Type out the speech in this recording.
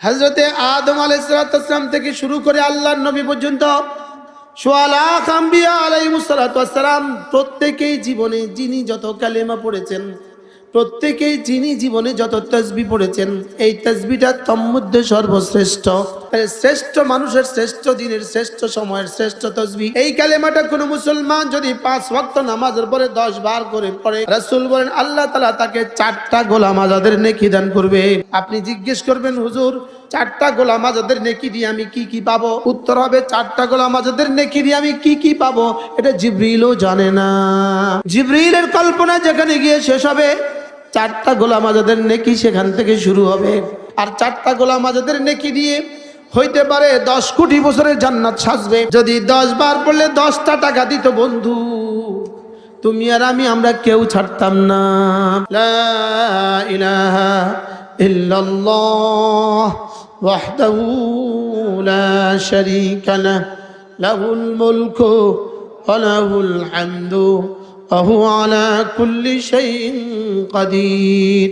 হযরতে আদম আলাইহিস সালাম থেকে শুরু করে আল্লাহর নবী পর্যন্ত সোয়া লাখ আম্বিয়া আলাইহিস সালাম প্রত্যেকেই জীবনে যিনি যত কালেমা পড়েছেন, প্রত্যেকেই যিনি জীবনে যত তাসবিহ পড়েছেন, এই তাসবিহটা তন্মধ্যে সর্বশ্রেষ্ঠ, শ্রেষ্ঠ মানুষের শ্রেষ্ঠ দিনের শ্রেষ্ঠ সময়ের শ্রেষ্ঠ তাসবিহ এই কালেমাটা কোন মুসলমান যদি 5 ওয়াক্ত নামাজের পরে 10 বার করে পড়ে, রাসূল বলেন আল্লাহ তাআলা তাকে 4টা গোলাম আজাদের নেকি দান করবে। আপনি জিজ্ঞেস করবেন হুজুর 4টা গোলাম আজাদের নেকি দিয়ে আমি কি কি পাবো? উত্তর হবে 4টা গোলাম আজাদের নেকি দিয়ে আমি কি কি পাবো এটা জিবরিলও জানে না। জিবরিলের কল্পনা যেখানে গিয়ে শেষ হবে, 4টা গোলাম আজাদের নেকি সেখান থেকে শুরু হবে। আর 4টা গোলাম আজাদের নেকি দিয়ে হইতে পারে 10 কোটি বছরের জান্নাত সাজবে। যদি 10 বার পড়লে 10টা টাকা দিত বন্ধু, তুমি আর আমি আমরা কেউ ছাড়তাম না। লা ইলাহা ইল্লাল্লাহ ওয়াহদাহু লা শারীকা লাহ লাহুল মুলকু ওয়া লাহুল হামদু ওয়া হুয়া আলা কুল্লি শাইইন কাদির।